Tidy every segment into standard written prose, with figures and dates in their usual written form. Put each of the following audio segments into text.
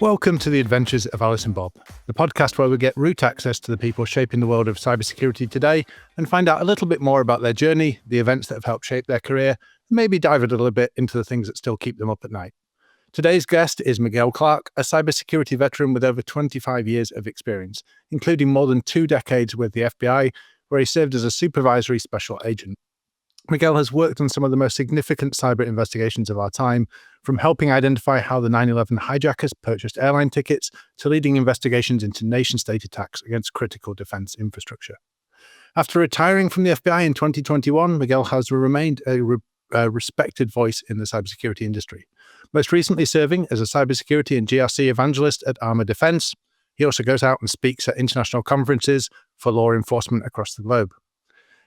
Welcome to the Adventures of Alice and Bob, the podcast where we get root access to the people shaping the world of cybersecurity today and find out a little bit more about their journey, the events that have helped shape their career, and maybe dive a little bit into the things that still keep them up at night. Today's guest is Miguel Clark, a cybersecurity veteran with over 25 years of experience, including more than 2 decades with the FBI, where he served as a Supervisory Special Agent. Miguel has worked on some of the most significant cyber investigations of our time, from helping identify how the 9/11 hijackers purchased airline tickets to leading investigations into nation-state attacks against critical defense infrastructure. After retiring from the FBI in 2021, Miguel has remained a respected voice in the cybersecurity industry, most recently serving as a cybersecurity and GRC evangelist at Armis Defense. He also goes out and speaks at international conferences for law enforcement across the globe.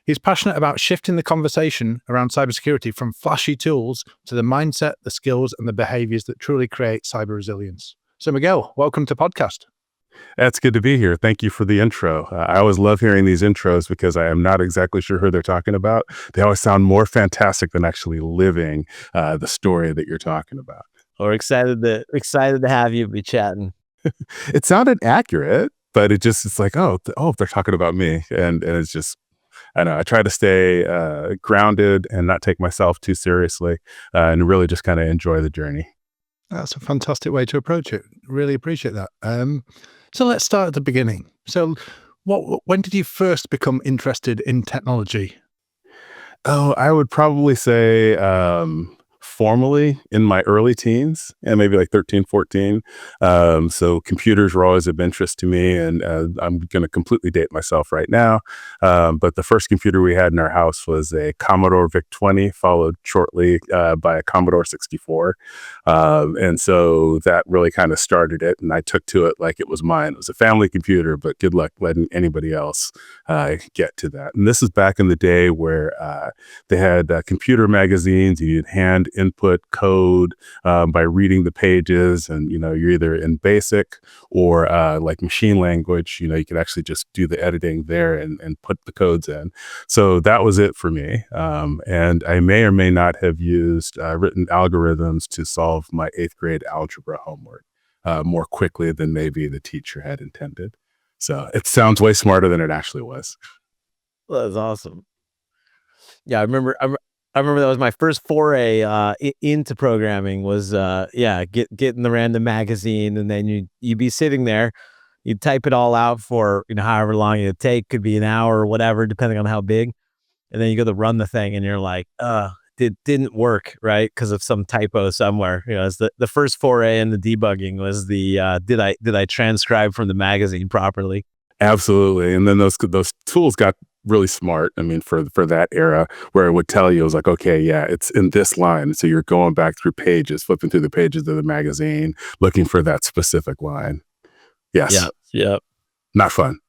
He's passionate about shifting the conversation around cybersecurity from flashy tools to the mindset, the skills, and the behaviors that truly create cyber resilience. So Miguel, welcome to podcast. It's good to be here. Thank you for the intro. I always love hearing these intros because I am not exactly sure who they're talking about. They always sound more fantastic than actually living the story that you're talking about. We're excited to have you be chatting. It sounded accurate, but it's like, oh, they're talking about me. And it's just, I know I try to stay grounded and not take myself too seriously and really just kind of enjoy the journey. That's a fantastic way to approach it. Really appreciate that. So let's start at the beginning. So when did you first become interested in technology? Oh, I would probably say formally in my early teens and maybe like 13, 14. So computers were always of interest to me, and I'm going to completely date myself right now. But the first computer we had in our house was a Commodore VIC-20, followed shortly by a Commodore 64. And so that really kind of started it. And I took to it like it was mine. It was a family computer, but good luck letting anybody else get to that. And this is back in the day where they had computer magazines. You needed hand input code by reading the pages, and you're either in BASIC or like machine language. You could actually just do the editing there and put the codes in. So that was it for me. And I may or may not have used written algorithms to solve my 8th grade algebra homework more quickly than maybe the teacher had intended. So it sounds way smarter than it actually was. Well, that's awesome. Yeah, I remember that was my first foray into programming was getting the random magazine, and then you'd be sitting there, you'd type it all out for however long it'd take, could be an hour or whatever, depending on how big, and then you go to run the thing, and you're like, it didn't work, right? Because of some typo somewhere. It's the first foray into debugging was the did I transcribe from the magazine properly? Absolutely, and then those tools got really smart. I mean, for that era, where it would tell you, it was like, okay, yeah, it's in this line. So you're going back through pages, flipping through the pages of the magazine, looking for that specific line. Yes. Yep. Not fun.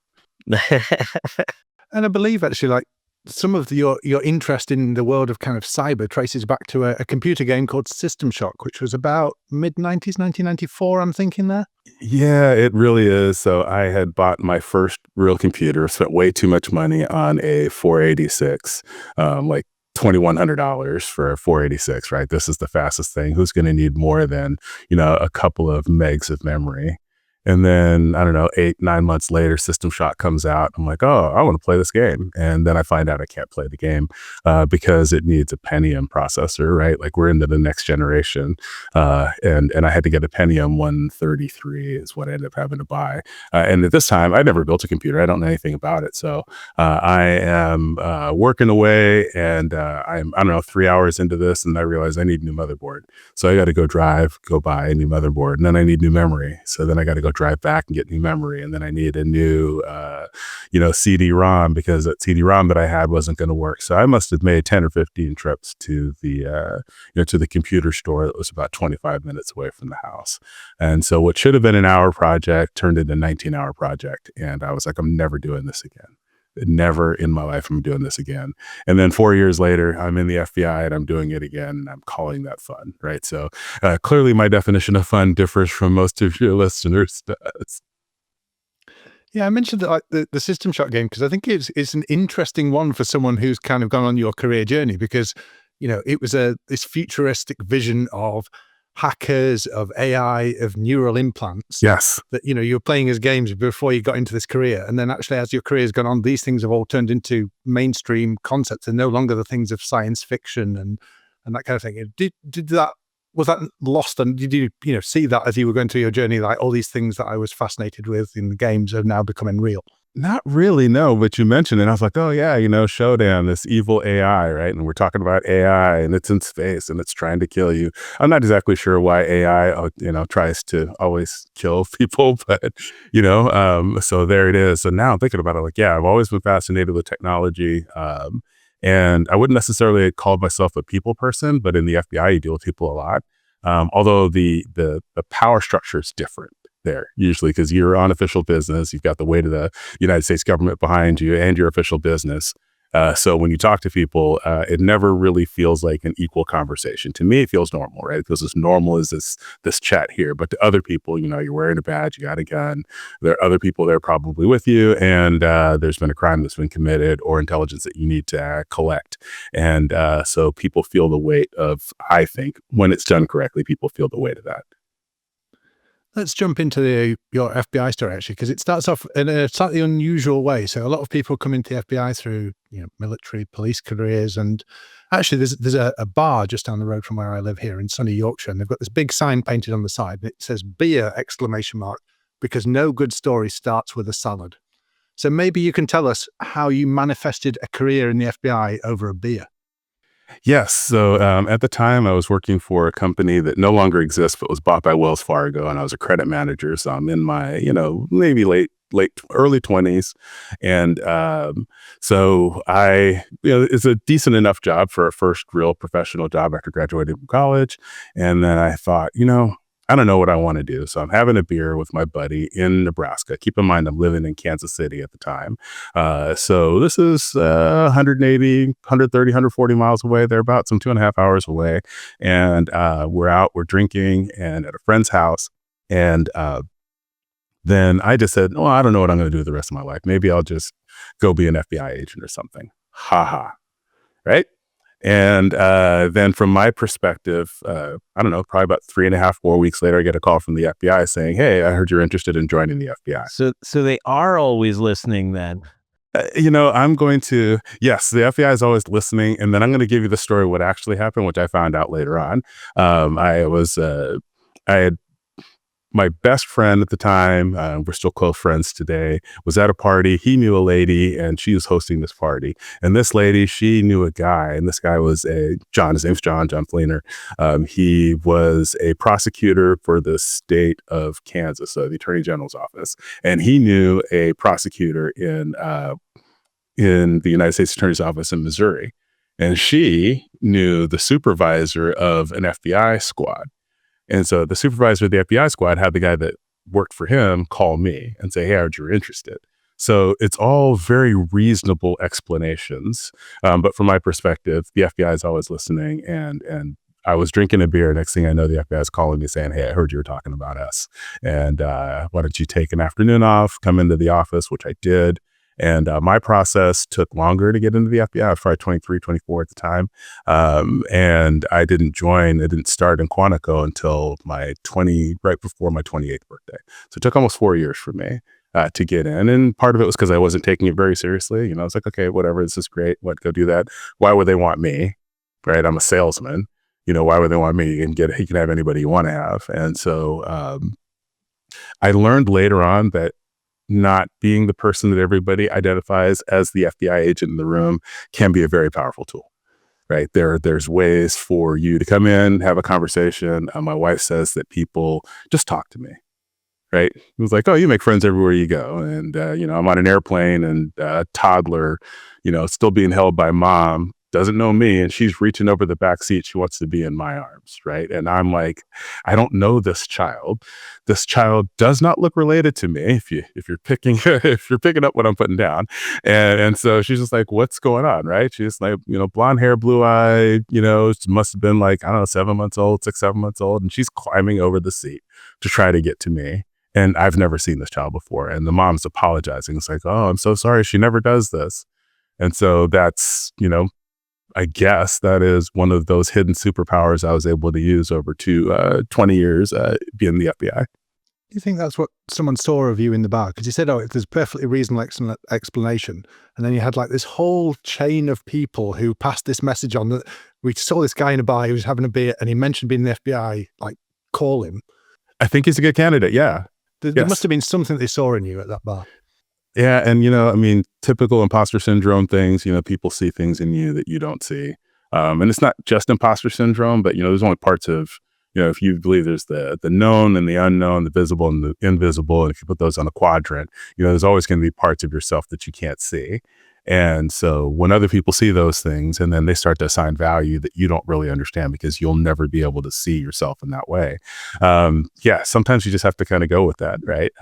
And I believe actually, like, some of your interest in the world of kind of cyber traces back to a computer game called System Shock, which was about mid-90s, 1994, I'm thinking there. Yeah, it really is. So I had bought my first real computer, spent way too much money on a 486, like $2,100 for a 486, right? This is the fastest thing. Who's going to need more than, a couple of megs of memory? And then, I don't know, 8-9 months later, System Shock comes out. I'm like, oh, I want to play this game. And then I find out I can't play the game because it needs a Pentium processor, right? Like, we're into the next generation. And I had to get a Pentium 133 is what I ended up having to buy. And at this time, I never built a computer. I don't know anything about it. So I am working away, and I'm, I don't know, 3 hours into this, and I realize I need a new motherboard. So I got to go buy a new motherboard. And then I need new memory. So then I got to go drive back and get new memory, and then I need a new CD-ROM because that CD-ROM that I had wasn't going to work. So I must have made 10 or 15 trips to the to the computer store that was about 25 minutes away from the house. And so what should have been an hour project turned into a 19-hour project, and I was like, I'm never doing this again. Never in my life am I doing this again. And then 4 years later, I'm in the FBI and I'm doing it again, and I'm calling that fun, right? So clearly my definition of fun differs from most of your listeners. Yeah, I mentioned that, like, the System Shock game because I think it's an interesting one for someone who's kind of gone on your career journey, because it was this futuristic vision of hackers, of AI, of neural implants. Yes. That, you were playing as games before you got into this career. And then actually, as your career's gone on, these things have all turned into mainstream concepts and no longer the things of science fiction and that kind of thing. Was that lost? And did you, see that as you were going through your journey, like all these things that I was fascinated with in the games are now becoming real? Not really, no, but you mentioned it. And I was like, oh yeah, Shodan, this evil AI, right? And we're talking about AI and it's in space and it's trying to kill you. I'm not exactly sure why AI, tries to always kill people, but, so there it is. So now I'm thinking about it like, yeah, I've always been fascinated with technology. And I wouldn't necessarily call myself a people person, but in the FBI, you deal with people a lot. Although the power structure is different there usually because you're on official business, you've got the weight of the United States government behind you and your official business. So when you talk to people, it never really feels like an equal conversation. To me, it feels normal, right? It feels as normal as this chat here. But to other people, you're wearing a badge, you got a gun. There are other people there probably with you, and there's been a crime that's been committed or intelligence that you need to collect. And so people feel the weight of, I think, when it's done correctly, people feel the weight of that. Let's jump into your FBI story, actually, because it starts off in a slightly unusual way. So a lot of people come into the FBI through, military, police careers. And actually, there's a bar just down the road from where I live here in sunny Yorkshire. And they've got this big sign painted on the side. And it says beer, ! Because no good story starts with a salad. So maybe you can tell us how you manifested a career in the FBI over a beer. Yes. So at the time, I was working for a company that no longer exists, but was bought by Wells Fargo, and I was a credit manager. So I'm in my, maybe early 20s, and so it's a decent enough job for a first real professional job after graduating from college. And then I thought, I don't know what I want to do. So I'm having a beer with my buddy in Nebraska. Keep in mind, I'm living in Kansas City at the time. So this is 180, 130, 140 miles away. They're about some 2.5 hours away. And we're drinking and at a friend's house. And then I just said, I don't know what I'm going to do with the rest of my life. Maybe I'll just go be an FBI agent or something. Ha ha. Right? And then from my perspective, I don't know, probably about 3.5, 4 weeks later, I get a call from the FBI saying, hey, I heard you're interested in joining the FBI. So they are always listening then. I'm going to, yes, the FBI is always listening. And then I'm going to give you the story of what actually happened, which I found out later on. I had my best friend at the time, we're still close friends today, was at a party. He knew a lady and she was hosting this party. And this lady, she knew a guy, and this guy was his name's John Fleener. He was a prosecutor for the state of Kansas, so the Attorney General's office. And he knew a prosecutor in the United States Attorney's office in Missouri. And she knew the supervisor of an FBI squad. And so the supervisor of the FBI squad had the guy that worked for him call me and say, hey, I heard you're interested. So it's all very reasonable explanations. But from my perspective, the FBI is always listening. And I was drinking a beer. Next thing I know, the FBI is calling me saying, hey, I heard you were talking about us. And why don't you take an afternoon off, come into the office, which I did. And my process took longer to get into the FBI. I was probably 23, 24 at the time. And I didn't start in Quantico until right before my 28th birthday. So it took almost 4 years for me to get in. And part of it was because I wasn't taking it very seriously. I was like, okay, whatever, this is great. Go do that. Why would they want me? Right? I'm a salesman. Why would they want me? You can have anybody you want to have. And so I learned later on that not being the person that everybody identifies as the FBI agent in the room can be a very powerful tool, right? There's ways for you to come in, have a conversation. My wife says that people just talk to me, right? It was like, oh, you make friends everywhere you go. And, I'm on an airplane and a toddler, still being held by mom, doesn't know me, and she's reaching over the back seat. She wants to be in my arms, right? And I'm like, I don't know this child. This child does not look related to me. If you're picking up what I'm putting down, and so she's just like, what's going on, right? She's like, blonde hair, blue eye, must have been like, I don't know, 7 months old, 6, 7 months old, and she's climbing over the seat to try to get to me. And I've never seen this child before, and the mom's apologizing. It's like, oh, I'm so sorry. She never does this, and so that's I guess that is one of those hidden superpowers I was able to use over 20 years being the FBI. Do you think that's what someone saw of you in the bar? Because you said, there's perfectly reasonable explanation. And then you had like this whole chain of people who passed this message on that we saw this guy in a bar, he was having a beer and he mentioned being the FBI, like call him. I think he's a good candidate. Yeah. There must have been something they saw in you at that bar. Yeah. And, typical imposter syndrome things, people see things in you that you don't see. And it's not just imposter syndrome, but, there's only parts of, if you believe there's the known and the unknown, the visible and the invisible, and if you put those on a quadrant, there's always going to be parts of yourself that you can't see. And so when other people see those things and then they start to assign value that you don't really understand because you'll never be able to see yourself in that way. Sometimes you just have to kind of go with that, right?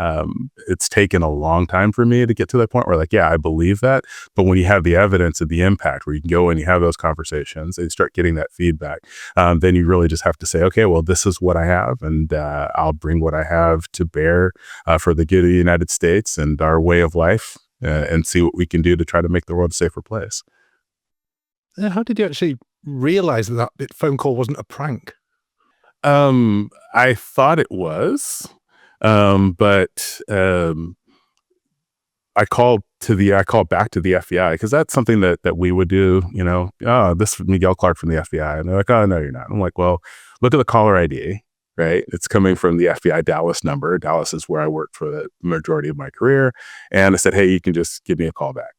It's taken a long time for me to get to that point where I believe that. But when you have the evidence of the impact where you can go and you have those conversations and you start getting that feedback, then you really just have to say, okay, well, this is what I have and I'll bring what I have to bear for the good of the United States and our way of life. And see what we can do to try to make the world a safer place. How did you actually realize that phone call wasn't a prank? I thought it was, but I called back to the FBI because that's something that we would do. This is Miguel Clark from the FBI, and they're like, "Oh no, you're not." I'm like, "Well, look at the caller ID." Right. It's coming from the FBI Dallas number. Dallas is where I worked for the majority of my career. And I said, hey, you can just give me a call back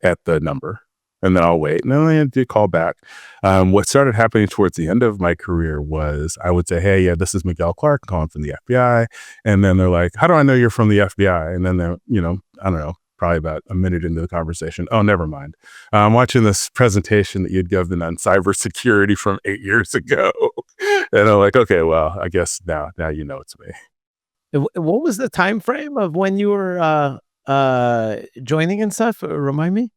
at the number and then I'll wait. And then I did call back. What started happening towards the end of my career was I would say, hey, yeah, this is Miguel Clark calling from the FBI. And then they're like, how do I know you're from the FBI? And then they're, I don't know, probably about a minute into the conversation. Oh, never mind. I'm watching this presentation that you'd given on cybersecurity from 8 years ago. And I'm like, okay, well, I guess now it's me. What was the time frame of when you were joining and stuff? Remind me.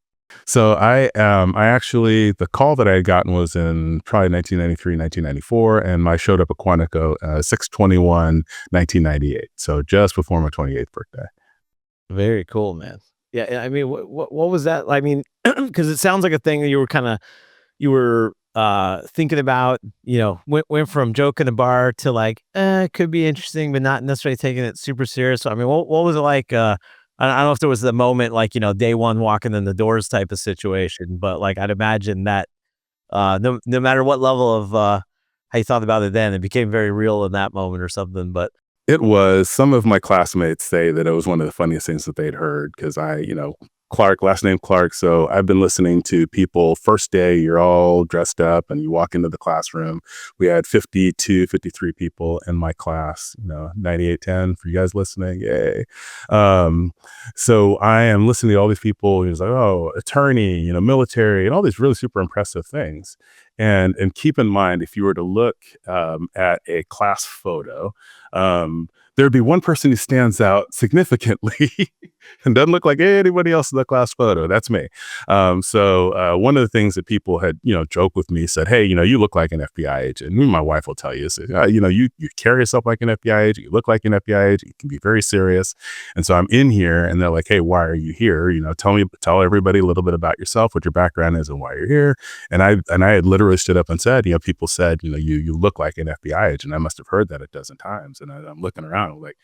So I actually, the call that I had gotten was in probably 1993, 1994, and I showed up at Quantico 6/21, 1998. So just before my 28th birthday. Very cool, man. Yeah, I mean, what was that? I mean, because it sounds like a thing that you were thinking about. Went from joke in a bar to like, it could be interesting, but not necessarily taking it super serious. So, I mean, what was it like? I don't know if there was the moment like day one walking in the doors type of situation, but like I'd imagine that no matter what level of how you thought about it then, it became very real in that moment or something. But it was, some of my classmates say that it was one of the funniest things that they'd heard because Clark, last name Clark. So I've been listening to people, first day, you're all dressed up and you walk into the classroom. We had 52, 53 people in my class, 9810 for you guys listening. Yay. So I am listening to all these people. He's like, oh, attorney, military, and all these really super impressive things. And keep in mind, if you were to look at a class photo, there'd be one person who stands out significantly and doesn't look like anybody else in the class photo. That's me. So one of the things that people had, joked with me, said, hey, you look like an FBI agent. And my wife will tell you, you carry yourself like an FBI agent. You look like an FBI agent. You can be very serious. And so I'm in here and they're like, hey, why are you here? Tell everybody a little bit about yourself, what your background is and why you're here. And I had literally stood up and said, people said, you look like an FBI agent. I must have heard that a dozen times. And I'm looking around like,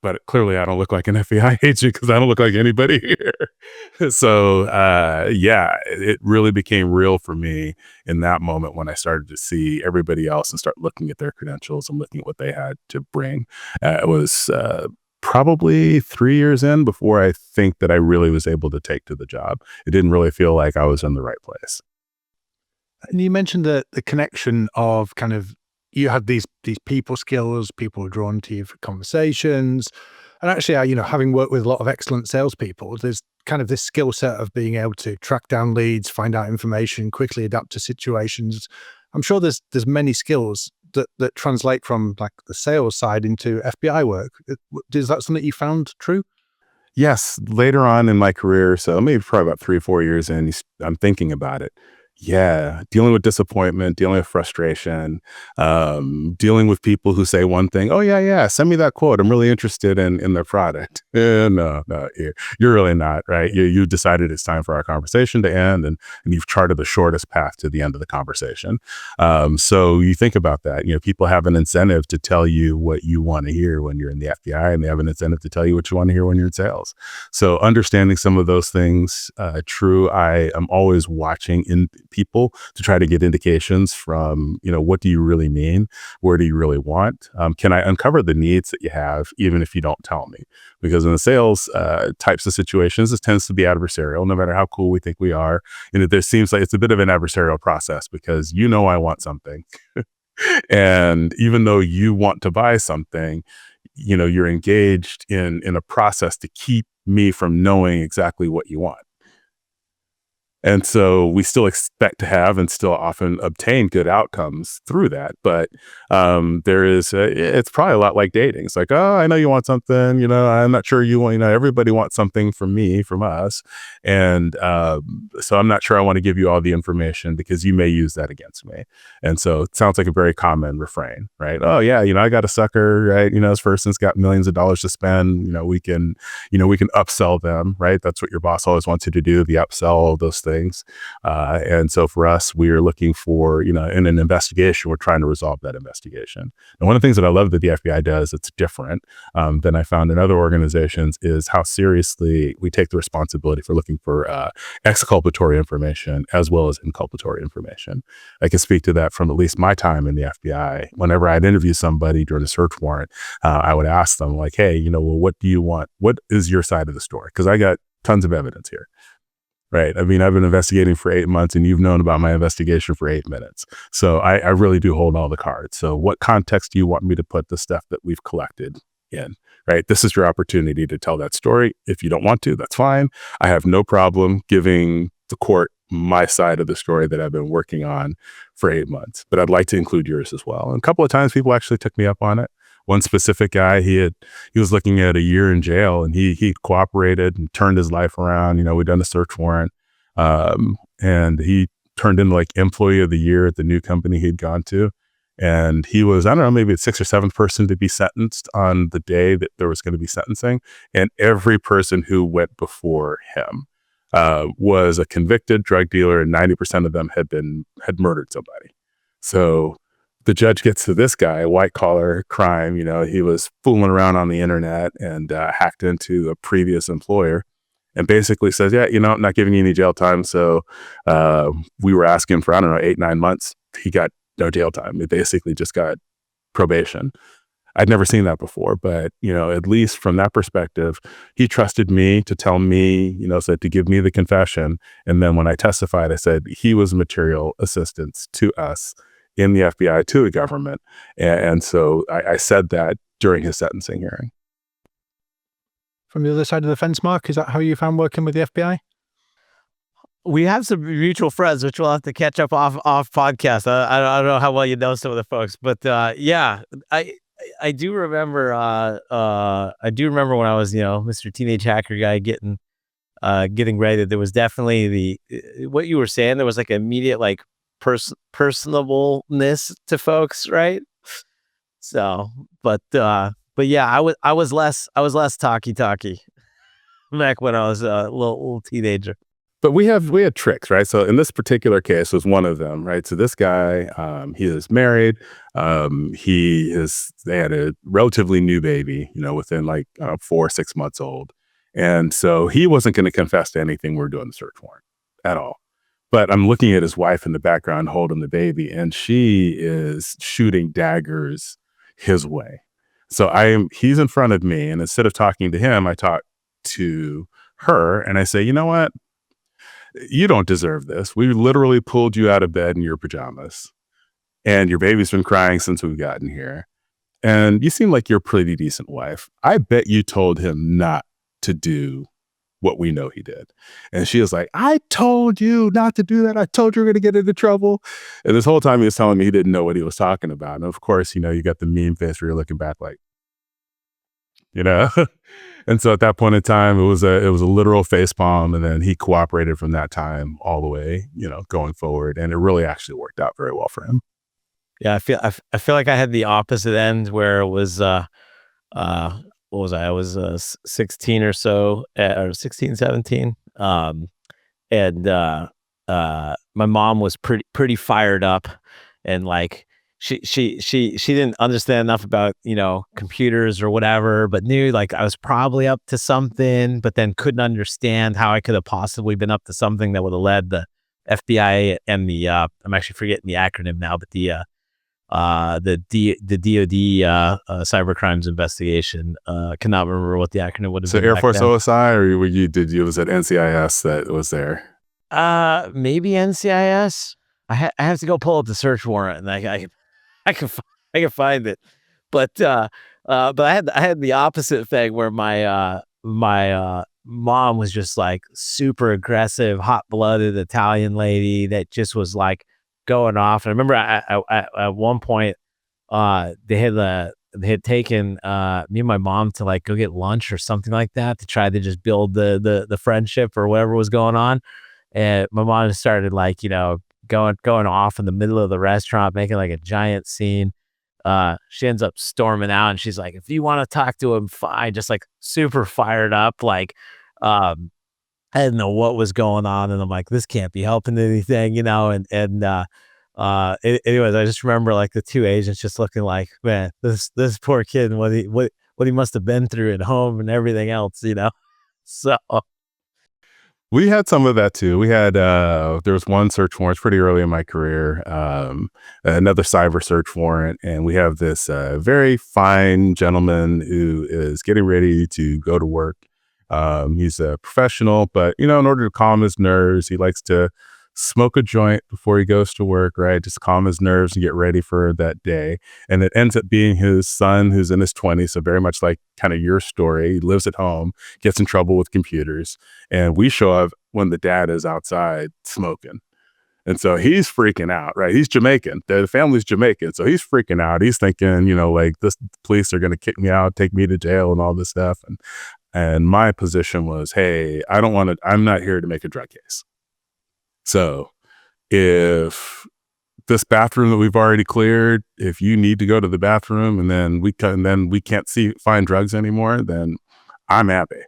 but clearly I don't look like an FBI agent because I don't look like anybody here. So, it really became real for me in that moment when I started to see everybody else and start looking at their credentials and looking at what they had to bring. It was probably 3 years in before I think that I really was able to take to the job. It didn't really feel like I was in the right place. And you mentioned the connection of kind of, you had these people skills, people were drawn to you for conversations. And actually, having worked with a lot of excellent salespeople, there's kind of this skill set of being able to track down leads, find out information, quickly adapt to situations. I'm sure there's many skills that translate from like the sales side into FBI work. Is that something you found true? Yes. Later on in my career, so maybe probably about 3 or 4 years in, I'm thinking about it. Yeah, dealing with disappointment, dealing with frustration, dealing with people who say one thing, "Oh, yeah, send me that quote. I'm really interested in their product." No, you're really not, right? You decided it's time for our conversation to end, and you've charted the shortest path to the end of the conversation. So you think about that. People have an incentive to tell you what you want to hear when you're in the FBI, and they have an incentive to tell you what you want to hear when you're in sales. So understanding some of those things, true. I am always watching in people to try to get indications from, what do you really mean? Where do you really want? Can I uncover the needs that you have, even if you don't tell me? Because in the sales types of situations, this tends to be adversarial, no matter how cool we think we are. There seems like it's a bit of an adversarial process because I want something. And even though you want to buy something, you're engaged in a process to keep me from knowing exactly what you want. And so we still expect to have and still often obtain good outcomes through that. But it's probably a lot like dating. It's like, oh, I know you want something, I'm not sure you want, everybody wants something from me, from us. And so I'm not sure I want to give you all the information because you may use that against me. And so it sounds like a very common refrain, right? Oh yeah, I got a sucker, right? This person's got millions of dollars to spend. We can upsell them, right? That's what your boss always wants you to do, the upsell, all those things. And so for us, we are looking for, in an investigation, we're trying to resolve that investigation. And one of the things that I love that the FBI does, it's different than I found in other organizations, is how seriously we take the responsibility for looking for exculpatory information as well as inculpatory information. I can speak to that from at least my time in the FBI. Whenever I'd interview somebody during a search warrant, I would ask them like, hey, well, what do you want? What is your side of the story? Because I got tons of evidence here. Right. I mean, I've been investigating for 8 months and you've known about my investigation for 8 minutes. So I really do hold all the cards. So what context do you want me to put the stuff that we've collected in? Right. This is your opportunity to tell that story. If you don't want to, that's fine. I have no problem giving the court my side of the story that I've been working on for 8 months, but I'd like to include yours as well. And a couple of times people actually took me up on it. One specific guy, he was looking at a year in jail, and he cooperated and turned his life around. We'd done a search warrant, and he turned into like employee of the year at the new company he'd gone to. And he was, I don't know, maybe the 6th or 7th person to be sentenced on the day that there was going to be sentencing. And every person who went before him was a convicted drug dealer, and 90% of them had murdered somebody. So the judge gets to this guy, white collar crime. He was fooling around on the internet and hacked into a previous employer, and basically says, yeah, I'm not giving you any jail time. So we were asking for, I don't know, 8-9 months. He got no jail time. He basically just got probation. I'd never seen that before, but at least from that perspective, he trusted me to tell me, said to give me the confession. And then when I testified, I said he was material assistance to us in the FBI, to the government. And so I said that during his sentencing hearing. From the other side of the fence, Mark, is that how you found working with the FBI? We have some mutual friends, which we'll have to catch up off podcast. I don't know how well you know some of the folks, but yeah, I do remember. I do remember when I was, Mr. Teenage Hacker guy getting ready. There was definitely what you were saying. There was like immediate like personableness to folks, right? So, but yeah, I was less talky back when I was a little teenager. But we had tricks, right? So in this particular case was one of them, right? So this guy, he is married. They had a relatively new baby, within like 4 or 6 months old. And so he wasn't going to confess to anything we're doing the search warrant at all. But I'm looking at his wife in the background holding the baby, and she is shooting daggers his way. So he's in front of me, and instead of talking to him, I talk to her and I say, you know what? You don't deserve this. We literally pulled you out of bed in your pajamas, and your baby's been crying since we've gotten here. And you seem like you're a pretty decent wife. I bet you told him not to do what we know he did. And she was like, I told you not to do that. I told you we're going to get into trouble. And this whole time he was telling me he didn't know what he was talking about. And of course, you got the meme face where you're looking back like, And so at that point in time, it was a literal facepalm, and then he cooperated from that time all the way, going forward, and it really actually worked out very well for him. Yeah, I feel like I had the opposite end where it was what was I? I was 16 or so, or 16, 17. And my mom was pretty fired up, and like she didn't understand enough about computers or whatever, but knew like I was probably up to something, but then couldn't understand how I could have possibly been up to something that would have led the FBI and the I'm actually forgetting the acronym now, but the DoD cybercrimes investigation. Cannot remember what the acronym would have So been. Air back Force then. OSI, or was it NCIS that was there? Maybe NCIS. I have to go pull up the search warrant, and I can find it. But I had the opposite thing where my mom was just like super aggressive, hot blooded Italian lady that just was like going off. And I remember at one point they had taken me and my mom to like go get lunch or something like that to try to just build the friendship or whatever was going on. And my mom started like, going off in the middle of the restaurant, making like a giant scene. She ends up storming out, and she's like, if you want to talk to him, fine. Just like super fired up. Like, I didn't know what was going on. And I'm like, this can't be helping anything, anyways, I just remember like the two agents just looking like, man, this poor kid and what he must have been through at home and everything else, So We had some of that too. We had there was one search warrant pretty early in my career, another cyber search warrant, and we have this very fine gentleman who is getting ready to go to work. He's a professional, but in order to calm his nerves, he likes to smoke a joint before he goes to work, right? Just calm his nerves and get ready for that day. And it ends up being his son, who's in his 20s. So very much like kind of your story. He lives at home, gets in trouble with computers. And we show up when the dad is outside smoking. And so he's freaking out, right? He's Jamaican. The family's Jamaican. So he's freaking out. He's thinking, like this police are going to kick me out, take me to jail and all this stuff. And my position was, hey, I'm not here to make a drug case. So if this bathroom that we've already cleared, if you need to go to the bathroom and then we can't find drugs anymore, then I'm happy.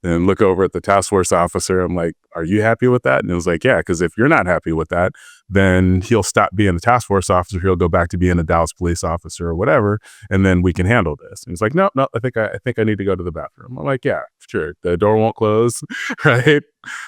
And look over at the task force officer. I'm like, are you happy with that? And it was like, yeah, because if you're not happy with that, then he'll stop being a task force officer. He'll go back to being a Dallas police officer or whatever, and then we can handle this. And he's like, no, I think I need to go to the bathroom. I'm like, yeah, sure. The door won't close, right?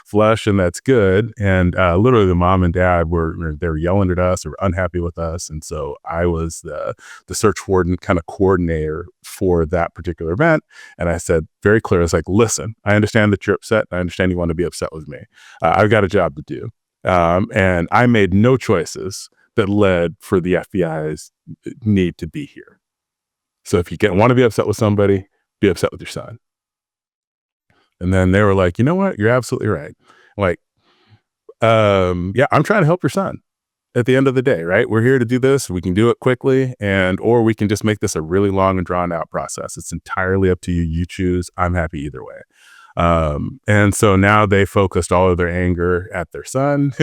Flush, and that's good. And literally, the mom and dad they were yelling at us, or unhappy with us, and so I was the search warden kind of coordinator for that particular event. And I said very clear, I was like, listen, I understand that you're upset. I understand you want to be upset with me. I've got a job to do. And I made no choices that led for the FBI's need to be here. So if you want to be upset with somebody, be upset with your son. And then they were like, you know what? You're absolutely right. Like, yeah, I'm trying to help your son at the end of the day, right? We're here to do this. We can do it quickly, or we can just make this a really long and drawn out process. It's entirely up to you. You choose. I'm happy either way. And so now they focused all of their anger at their son,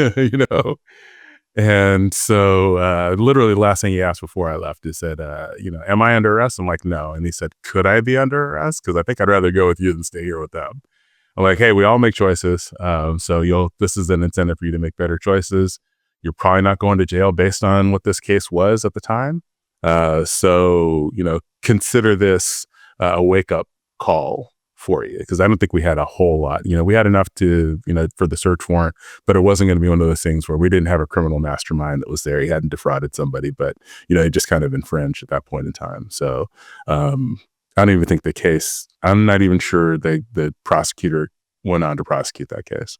And so literally the last thing he asked before I left, he said, am I under arrest? I'm like, no. And he said, could I be under arrest? Because I think I'd rather go with you than stay here with them. I'm like, hey, we all make choices. So this is an incentive for you to make better choices. You're probably not going to jail based on what this case was at the time. So consider this a wake-up call for you, because I don't think we had a whole lot. We had enough to, for the search warrant, but it wasn't going to be one of those things where we didn't have a criminal mastermind that was there. He hadn't defrauded somebody, but, he just kind of infringed at that point in time. So I don't even think I'm not even sure the prosecutor went on to prosecute that case.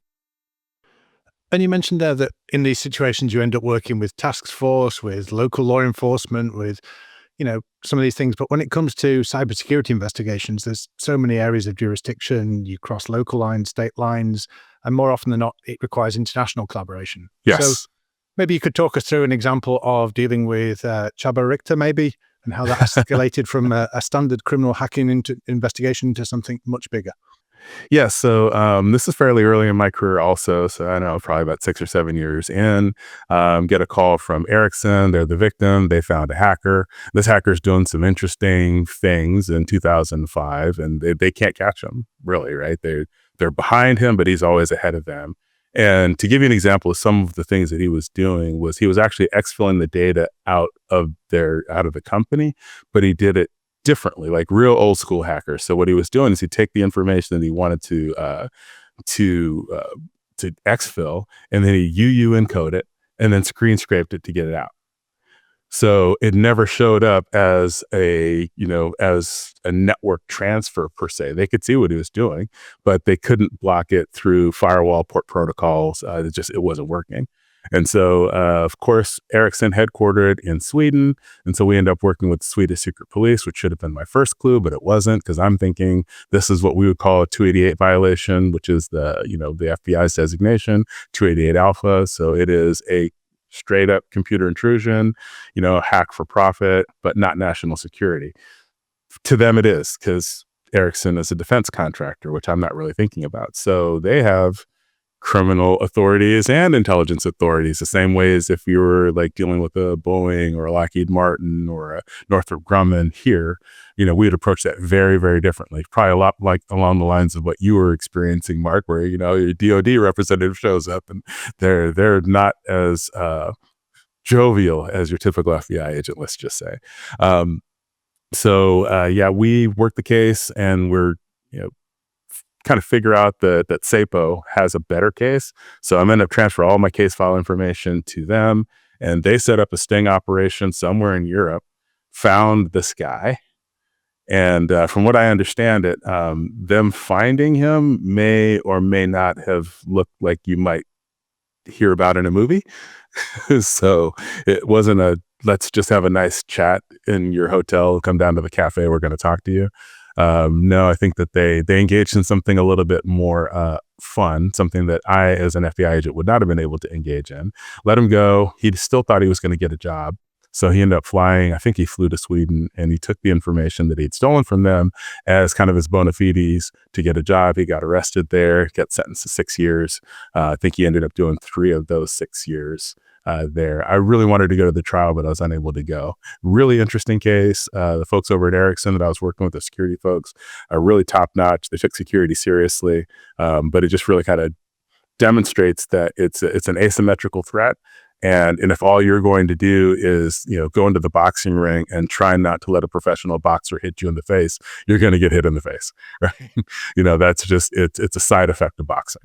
And you mentioned there that in these situations, you end up working with task force, with local law enforcement, with some of these things. But when it comes to cybersecurity investigations, there's so many areas of jurisdiction. You cross local lines, state lines, and more often than not, it requires international collaboration. Yes. So maybe you could talk us through an example of dealing with Chaba Richter, maybe, and how that escalated from a standard criminal hacking investigation to something much bigger. Yeah, so this is fairly early in my career also. So I don't know, probably about 6 or 7 years in, get a call from Ericsson. They're the victim. They found a hacker. This hacker's doing some interesting things in 2005, and they can't catch him, really, right? They're behind him, but he's always ahead of them. And to give you an example of some of the things that he was doing was he was actually exfilling the data out of the company, but he did it differently, like real old school hackers. So what he was doing is he'd take the information that he wanted to exfil, and then he UU encode it and then screen scraped it to get it out. So it never showed up as a network transfer per se. They could see what he was doing, but they couldn't block it through firewall port protocols. It wasn't working. And so, of course, Ericsson headquartered in Sweden. And so we end up working with the Swedish secret police, which should have been my first clue, but it wasn't, because I'm thinking this is what we would call a 288 violation, which is the FBI's designation, 288 alpha. So it is a straight up computer intrusion, hack for profit, but not national security. To them, it is, because Ericsson is a defense contractor, which I'm not really thinking about. So they have criminal authorities and intelligence authorities, the same way as if you were like dealing with a Boeing or a Lockheed Martin or a Northrop Grumman here, we'd approach that very, very differently. Probably a lot like along the lines of what you were experiencing, Mark, where, your DOD representative shows up and they're not as jovial as your typical FBI agent, let's just say. We work the case, and we're, kind of figure out that SAPO has a better case. So I'm going to transfer all my case file information to them, and they set up a sting operation somewhere in Europe, found this guy. And from what I understand it, them finding him may or may not have looked like you might hear about in a movie. So it wasn't let's just have a nice chat in your hotel, come down to the cafe, we're going to talk to you. No, I think that they engaged in something a little bit more fun, something that I, as an FBI agent, would not have been able to engage in. Let him go. He still thought he was going to get a job. So he ended up flying. I think he flew to Sweden, and he took the information that he'd stolen from them as kind of his bona fides to get a job. He got arrested there, got sentenced to 6 years. I think he ended up doing 3 of those 6 years. There. I really wanted to go to the trial, but I was unable to go. Really interesting case. The folks over at Ericsson that I was working with, the security folks, are really top notch. They took security seriously, but it just really kind of demonstrates that it's an asymmetrical threat. And if all you're going to do is, go into the boxing ring and try not to let a professional boxer hit you in the face, you're going to get hit in the face, right? That's just, it's a side effect of boxing.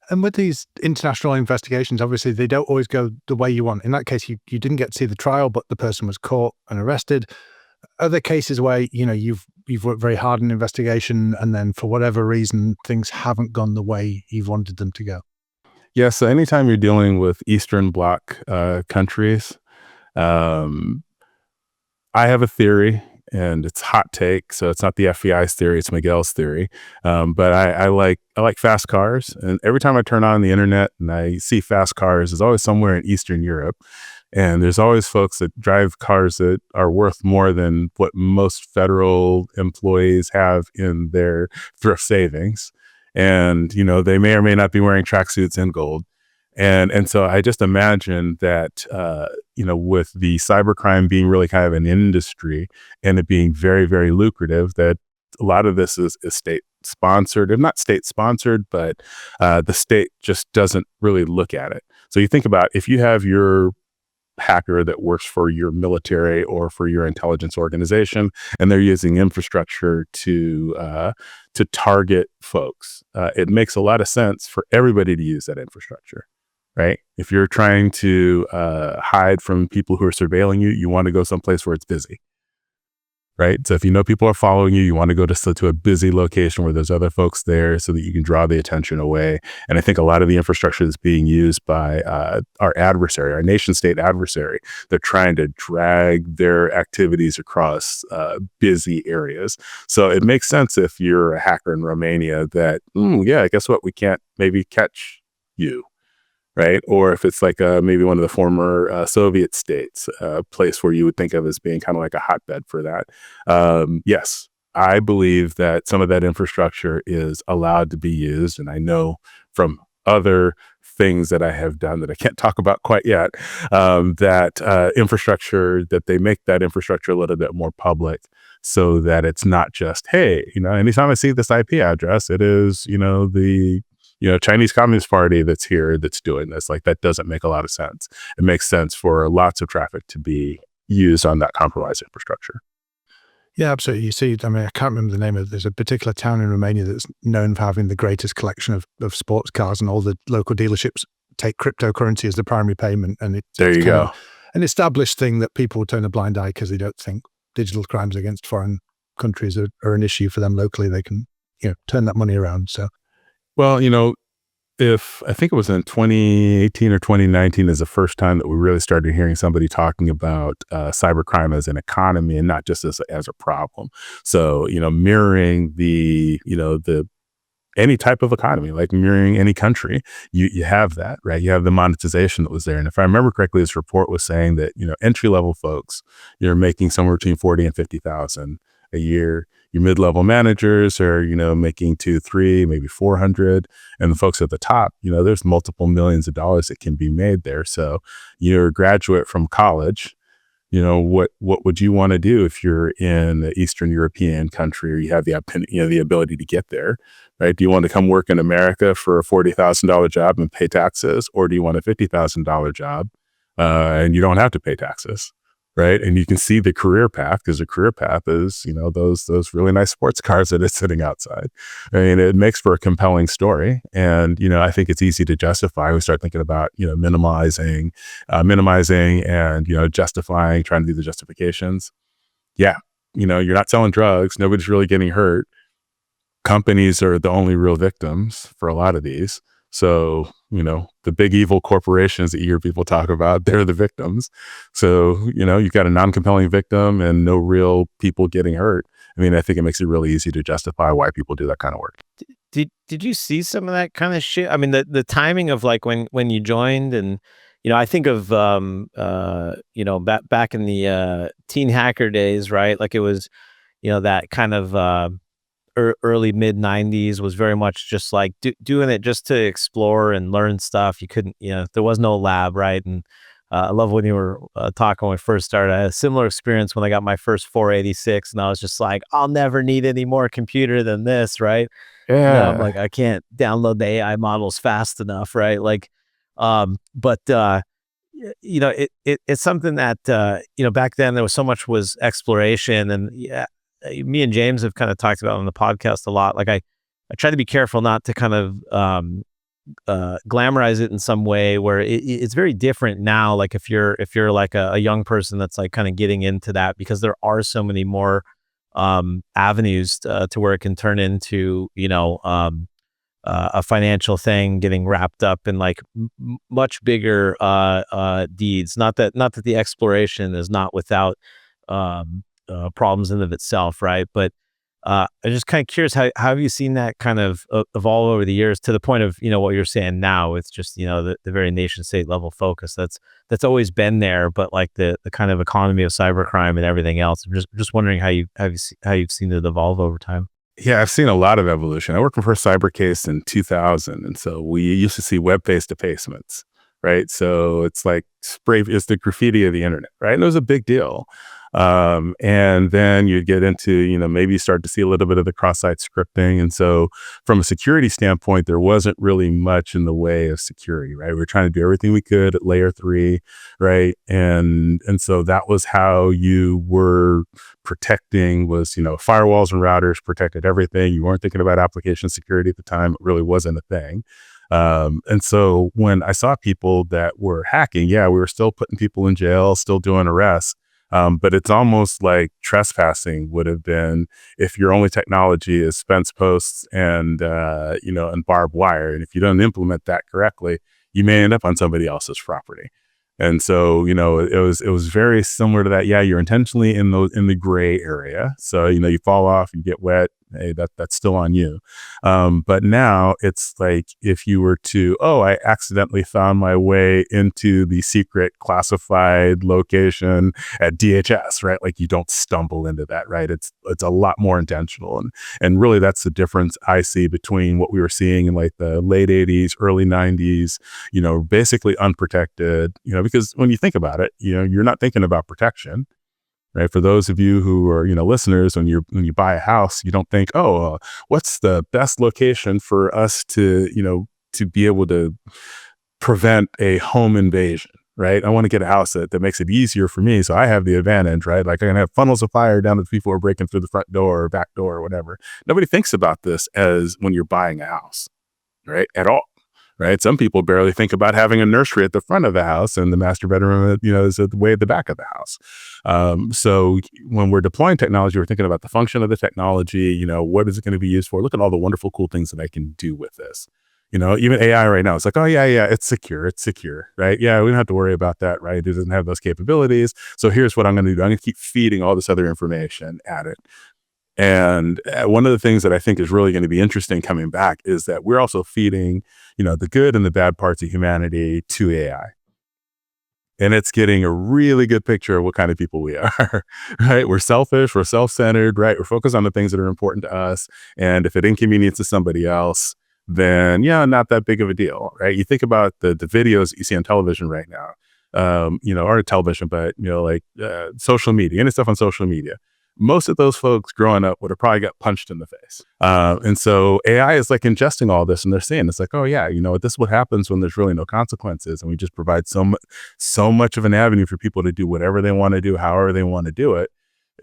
And with these international investigations, obviously, they don't always go the way you want. In that case, you didn't get to see the trial, but the person was caught and arrested. Are there cases where, you've worked very hard in an investigation, and then for whatever reason, things haven't gone the way you've wanted them to go? Yeah, so anytime you're dealing with Eastern Bloc countries, I have a theory, and it's hot take, so it's not the FBI's theory, it's Miguel's theory. But I like fast cars, and every time I turn on the internet and I see fast cars, there's always somewhere in Eastern Europe, and there's always folks that drive cars that are worth more than what most federal employees have in their thrift savings. And, they may or may not be wearing tracksuits in gold. And so I just imagine that, with the cybercrime being really kind of an industry and it being very, very lucrative, that a lot of this is state sponsored, and not state sponsored, but the state just doesn't really look at it. So you think about, if you have your hacker that works for your military or for your intelligence organization, and they're using infrastructure to target folks, it makes a lot of sense for everybody to use that infrastructure. Right? If you're trying to hide from people who are surveilling you, you want to go someplace where it's busy. Right? So if people are following you, you want to go to a busy location where there's other folks there so that you can draw the attention away. And I think a lot of the infrastructure that's being used by our adversary, our nation state adversary, they're trying to drag their activities across busy areas. So it makes sense if you're a hacker in Romania that, guess what? We can't maybe catch you. right? Or if it's like maybe one of the former Soviet states, a place where you would think of as being kind of like a hotbed for that. Yes, I believe that some of that infrastructure is allowed to be used. And I know from other things that I have done that I can't talk about quite yet, that infrastructure, that they make that infrastructure a little bit more public so that it's not just, hey, anytime I see this IP address, it is, the Chinese Communist Party that's here that's doing this. Like, that doesn't make a lot of sense. It makes sense for lots of traffic to be used on that compromised infrastructure. Yeah, absolutely. You see, I mean, I can't remember the name of it. There's a particular town in Romania that's known for having the greatest collection of sports cars, and all the local dealerships take cryptocurrency as the primary payment. And There you go. An established thing that people turn a blind eye because they don't think digital crimes against foreign countries are an issue for them locally. They can, turn that money around. So, well, if I think it was in 2018 or 2019 is the first time that we really started hearing somebody talking about cybercrime as an economy and not just as a problem. So, mirroring the any type of economy, like mirroring any country, you have that, right? You have the monetization that was there. And if I remember correctly, this report was saying that, entry-level folks, you're making somewhere between 40 and 50,000 a year. Your mid-level managers are, making 2, 3, maybe 400. And the folks at the top, there's multiple millions of dollars that can be made there. So you're a graduate from college, what would you want to do if you're in an Eastern European country, or you have the ability to get there, right? Do you want to come work in America for a $40,000 job and pay taxes? Or do you want a $50,000 job and you don't have to pay taxes? Right. And you can see the career path, because the career path is, those really nice sports cars that are sitting outside. I mean, it makes for a compelling story. And, I think it's easy to justify. We start thinking about, minimizing and, justifying, trying to do the justifications. Yeah. You're not selling drugs. Nobody's really getting hurt. Companies are the only real victims for a lot of these. So, the big evil corporations that you hear people talk about, they're the victims. So, you've got a non-compelling victim and no real people getting hurt. I mean, I think it makes it really easy to justify why people do that kind of work. Did you see some of that kind of shit? I mean, the timing of like when you joined, and I think of back in the teen hacker days, right? Like it was, that kind of early mid 90s was very much just like doing it just to explore and learn stuff. You couldn't, there was no lab, right? And I love when you were talking when we first started. I had a similar experience when I got my first 486, and I was just like, I'll never need any more computer than this, right? Yeah. I'm like, I can't download the AI models fast enough, right? Like, but it's something that back then there was so much was exploration, and me and James have kind of talked about on the podcast a lot. Like I try to be careful not to kind of glamorize it in some way where it's very different now. Like if you're like a young person that's like kind of getting into that, because there are so many more avenues to where it can turn into, a financial thing getting wrapped up in like much bigger deeds. Not that the exploration is not without problems in of itself, right? But I'm just kind of curious, how have you seen that kind of evolve over the years to the point of what you're saying now? It's just the very nation state level focus that's always been there, but like the kind of economy of cybercrime and everything else. I'm just wondering how you've seen it evolve over time. Yeah, I've seen a lot of evolution. I worked for Cybercase in 2000, and so we used to see web face-to-facements, right? So it's like it's the graffiti of the internet, right? And it was a big deal. And then you'd get into, maybe you start to see a little bit of the cross-site scripting. And so from a security standpoint, there wasn't really much in the way of security, right? We were trying to do everything we could at layer 3, right? And so that was how you were protecting was, firewalls and routers protected everything. You weren't thinking about application security at the time. It really wasn't a thing. And so when I saw people that were hacking, we were still putting people in jail, still doing arrests. But it's almost like trespassing would have been if your only technology is fence posts and, and barbed wire. And if you don't implement that correctly, you may end up on somebody else's property. And so, it was very similar to that. Yeah, you're intentionally in the gray area. So, you fall off, you get wet, Hey, that's still on you. But now it's like if you were to, I accidentally found my way into the secret classified location at DHS, right? Like you don't stumble into that, right? It's a lot more intentional. And really that's the difference I see between what we were seeing in like the late 80s, early 90s, basically unprotected, because when you think about it, you're not thinking about protection. Right. For those of you who are, listeners, when you buy a house, you don't think, what's the best location for us to, to be able to prevent a home invasion, right? I want to get a house that makes it easier for me. So I have the advantage, right? Like I can have funnels of fire down to the people who are breaking through the front door or back door or whatever. Nobody thinks about this as when you're buying a house, right? At all. Right. Some people barely think about having a nursery at the front of the house and the master bedroom, is way at the back of the house. So when we're deploying technology, we're thinking about the function of the technology. What is it going to be used for? Look at all the wonderful, cool things that I can do with this. Even AI right now, it's like, it's secure, right? Yeah, we don't have to worry about that, right? It doesn't have those capabilities. So here's what I'm going to do. I'm going to keep feeding all this other information at it. And one of the things that I think is really going to be interesting coming back is that we're also feeding, the good and the bad parts of humanity to AI. And it's getting a really good picture of what kind of people we are, right? We're selfish, we're self-centered, right? We're focused on the things that are important to us. And if it inconveniences somebody else, then not that big of a deal, right? You think about the videos that you see on television right now, or television, but, social media, any stuff on social media. Most of those folks growing up would have probably got punched in the face. And so AI is like ingesting all this and they're saying, it's like, this is what happens when there's really no consequences. And we just provide so much of an avenue for people to do whatever they want to do, however they want to do it.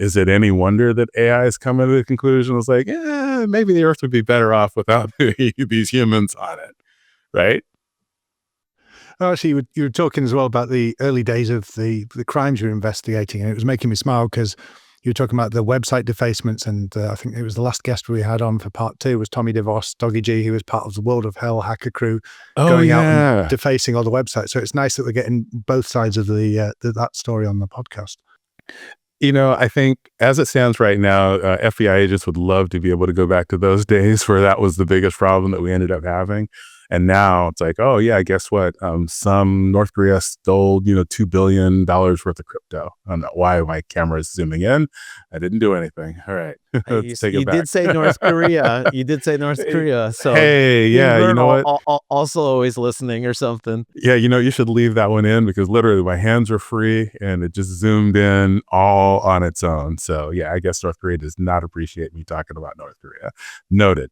Is it any wonder that AI is coming to the conclusion? It's like, maybe the earth would be better off without these humans on it. Right. Actually, you were talking as well about the early days of the crimes you were investigating, and it was making me smile because you were talking about the website defacements, and I think it was the last guest we had on for part 2 was Tommy DeVos, Doggy G, who was part of the World of Hell hacker crew, going out and defacing all the websites. So it's nice that we're getting both sides of that story on the podcast. I think as it stands right now, FBI agents would love to be able to go back to those days where that was the biggest problem that we ended up having. And now it's like, guess what? Some North Korea stole, $2 billion worth of crypto. I don't know why my camera is zooming in. I didn't do anything. All right. Let's take it back. You did say North Korea. You did say North Korea. So hey, yeah, you know what? Also always listening or something. Yeah, you should leave that one in because literally my hands are free and it just zoomed in all on its own. So yeah, I guess North Korea does not appreciate me talking about North Korea. Noted.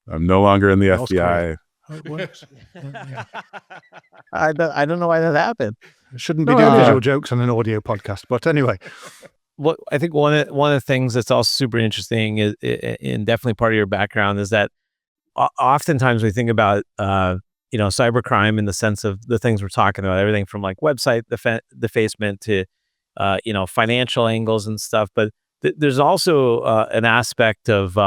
I'm no longer in the FBI. How it works. I don't know why that happened. Shouldn't be doing visual jokes on an audio podcast, but anyway. What I think one of the things that's also super interesting is, and definitely part of your background, is that oftentimes we think about cybercrime in the sense of the things we're talking about, everything from like website defacement to financial angles and stuff. But there's also an aspect of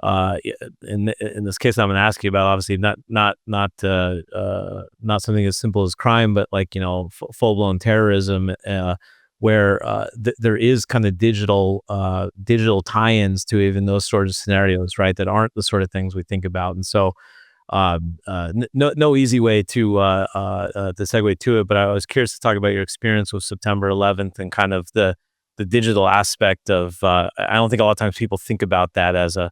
in this case I'm going to ask you about, obviously not something as simple as crime, but like full-blown terrorism, where there is kind of digital tie-ins to even those sorts of scenarios, right? That aren't the sort of things we think about. And so no easy way to segue to it, but I was curious to talk about your experience with September 11th and kind of the digital aspect of I don't think a lot of times people think about that as a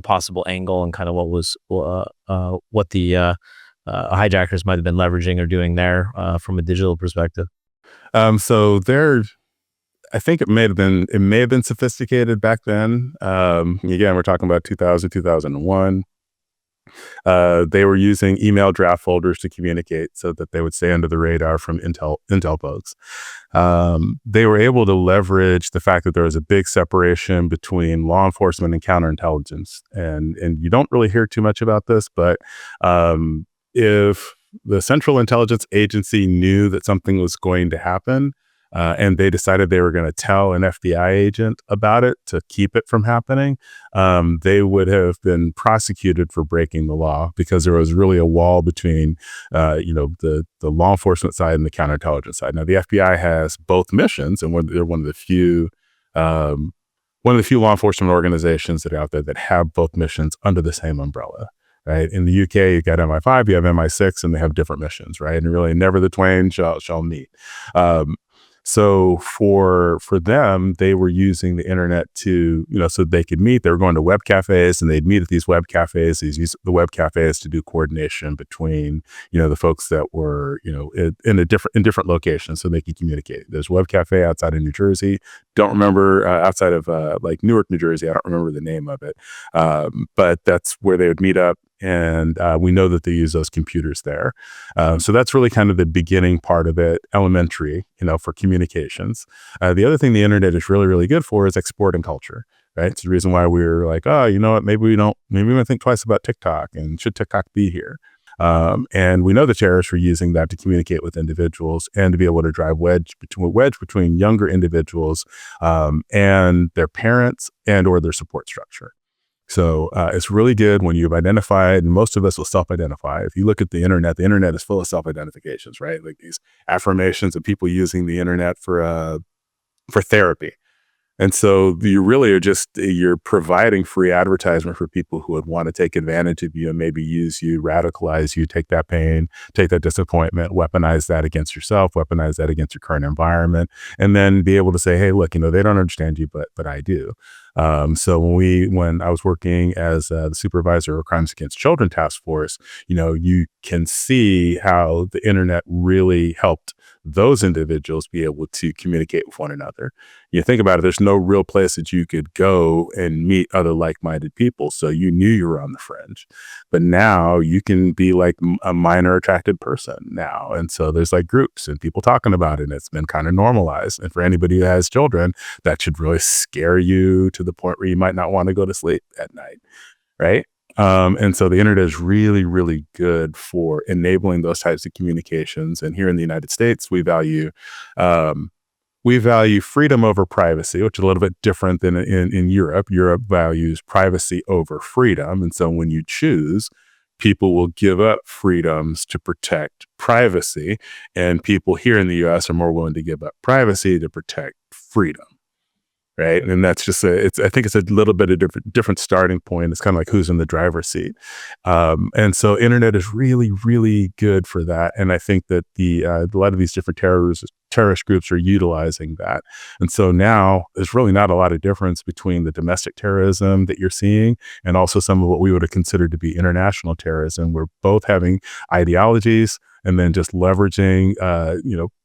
possible angle and kind of what the hijackers might have been leveraging or doing there from a digital perspective. So I think it may have been sophisticated back then. Again, we're talking about 2000, 2001. They were using email draft folders to communicate so that they would stay under the radar from Intel folks. They were able to leverage the fact that there was a big separation between law enforcement and counterintelligence. And you don't really hear too much about this, but if the Central Intelligence Agency knew that something was going to happen, and they decided they were going to tell an FBI agent about it to keep it from happening, they would have been prosecuted for breaking the law because there was really a wall between, the law enforcement side and the counterintelligence side. Now, the FBI has both missions, and they're one of the one of the few law enforcement organizations that are out there that have both missions under the same umbrella. Right. In the UK, you got MI5, you have MI6, and they have different missions, right? And really never the twain shall meet. So for them, they were using the internet to, so they could meet. They were going to web cafes, and they'd meet at these web cafes. They'd use the web cafes to do coordination between, the folks that were, in different locations, so they could communicate. There's a web cafe outside of New Jersey. Don't remember outside of like Newark, New Jersey. I don't remember the name of it, but that's where they would meet up. And we know that they use those computers there. So that's really kind of the beginning part of it, elementary, for communications. The other thing the internet is really, really good for is exporting culture, right? It's the reason why we're like, oh, you know what, maybe we want to think twice about TikTok, and should TikTok be here? And we know the terrorists were using that to communicate with individuals and to be able to drive wedge between younger individuals and their parents and or their support structure. So it's really good when you've identified, and most of us will self-identify. If you look at the internet is full of self-identifications, right? Like these affirmations of people using the internet for therapy. And so you really are you're providing free advertisement for people who would want to take advantage of you and maybe use you, radicalize you, take that pain, take that disappointment, weaponize that against yourself, weaponize that against your current environment, and then be able to say, hey, look, they don't understand you, but I do. So when I was working as the supervisor of Crimes Against Children Task Force, you can see how the internet really helped those individuals be able to communicate with one another. You think about it, there's no real place that you could go and meet other like-minded people. So you knew you were on the fringe, but now you can be like a minor attracted person now. And so there's like groups and people talking about it, and it's been kind of normalized. And for anybody who has children, that should really scare you to the point where you might not want to go to sleep at night. Right. And so the internet is really, really good for enabling those types of communications. And here in the United States, we value freedom over privacy, which is a little bit different than in Europe. Europe values privacy over freedom. And so when you choose, people will give up freedoms to protect privacy. And people here in the US are more willing to give up privacy to protect freedom. Right. And that's just I think it's a little bit of different starting point. It's kind of like who's in the driver's seat. And so internet is really, really good for that. And I think that a lot of these different terrorist groups are utilizing that. And so now there's really not a lot of difference between the domestic terrorism that you're seeing and also some of what we would have considered to be international terrorism. We're both having ideologies and then just leveraging,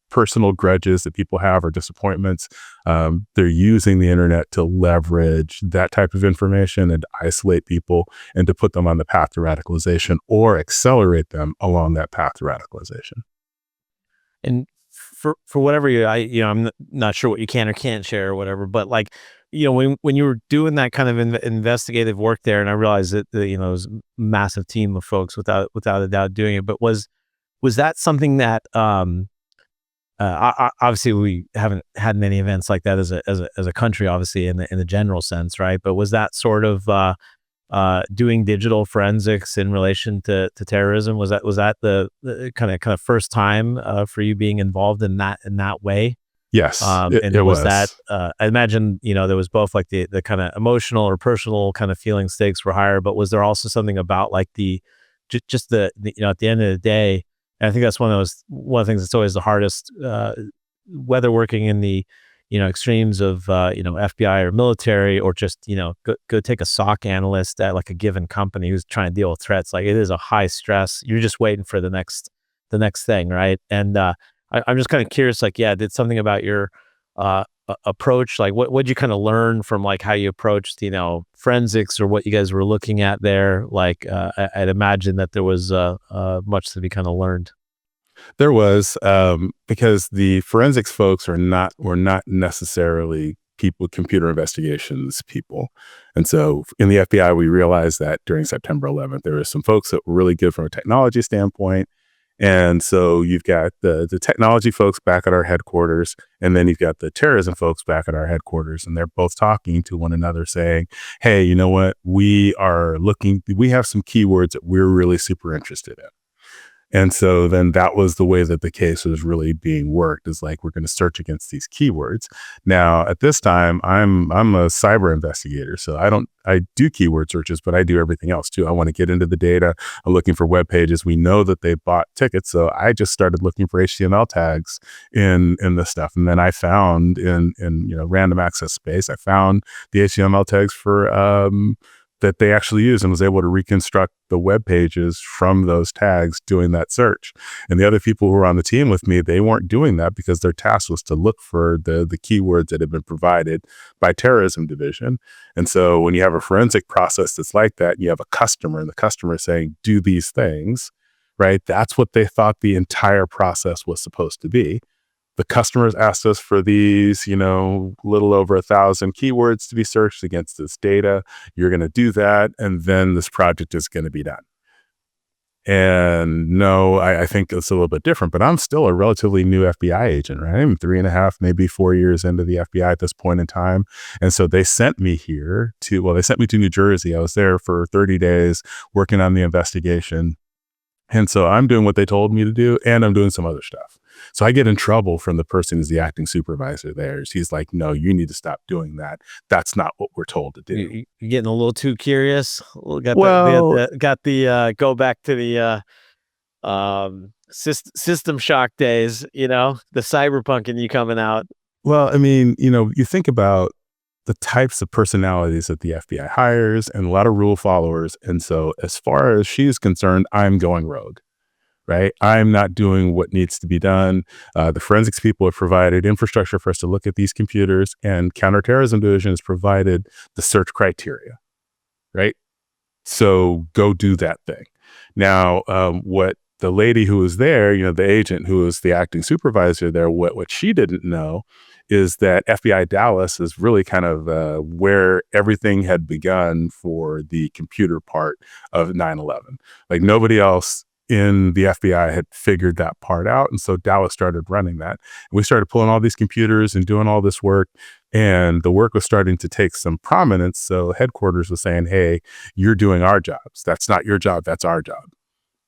personal grudges that people have or disappointments. They're using the internet to leverage that type of information and to isolate people and to put them on the path to radicalization or accelerate them along that path to radicalization. And for whatever I'm not sure what you can or can't share or whatever, but like, when you were doing that kind of investigative work there, and I realized that it was a massive team of folks without a doubt doing it, but was that something that obviously we haven't had many events like that as a country, obviously in the general sense, right? But was that sort of doing digital forensics in relation to terrorism? Was that the kind of first time for you being involved in that way? Yes, and it was that. I imagine there was both like the kind of emotional or personal kind of feeling stakes were higher, but was there also something about like just the at the end of the day? And I think that's one of the things that's always the hardest, whether working in the, extremes of, FBI or military, or just, go take a SOC analyst at like a given company who's trying to deal with threats. Like it is a high stress. You're just waiting for the next thing. Right. And I'm just kind of curious, like, did something about your approach, like what'd you kind of learn from like how you approached, forensics or what you guys were looking at there? Like, I'd imagine that there was much to be kind of learned. There was, because the forensics folks were not necessarily computer investigations people. And so in the FBI, we realized that during September 11th, there were some folks that were really good from a technology standpoint. And so you've got the technology folks back at our headquarters, and then you've got the terrorism folks back at our headquarters, and they're both talking to one another saying, hey, you know what? We have some keywords that we're really super interested in. And so then that was the way that the case was really being worked, is like, we're going to search against these keywords. Now, at this time, I'm a cyber investigator. So I do keyword searches, but I do everything else too. I want to get into the data. I'm looking for web pages. We know that they bought tickets. So I just started looking for HTML tags in this stuff. And then I found in random access space, I found the HTML tags for that they actually used, and was able to reconstruct the web pages from those tags doing that search. And the other people who were on the team with me, they weren't doing that because their task was to look for the keywords that had been provided by terrorism division. And so when you have a forensic process that's like that, and you have a customer, and the customer is saying, do these things, right? That's what they thought the entire process was supposed to be. The customers asked us for these, little over 1,000 keywords to be searched against this data. You're going to do that, and then this project is going to be done. And no, I think it's a little bit different, but I'm still a relatively new FBI agent, right? I'm 3.5, maybe 4 years into the FBI at this point in time. And so they sent me they sent me to New Jersey. I was there for 30 days working on the investigation. And so I'm doing what they told me to do, and I'm doing some other stuff. So I get in trouble from the person who's the acting supervisor there. He's like, no, you need to stop doing that. That's not what we're told to do. You're getting a little too curious. Go back to the system shock days, the cyberpunk in you coming out. Well, I mean, you think about the types of personalities that the FBI hires, and a lot of rule followers. And so as far as she's concerned, I'm going rogue. Right? I'm not doing what needs to be done. The forensics people have provided infrastructure for us to look at these computers, and counterterrorism division has provided the search criteria, right? So go do that thing. Now, what the lady who was there, the agent who was the acting supervisor there, what she didn't know is that FBI Dallas is really kind of where everything had begun for the computer part of 9/11. Like, nobody else in the FBI had figured that part out. And so Dallas started running that. And we started pulling all these computers and doing all this work. And the work was starting to take some prominence. So headquarters was saying, hey, you're doing our jobs. That's not your job. That's our job.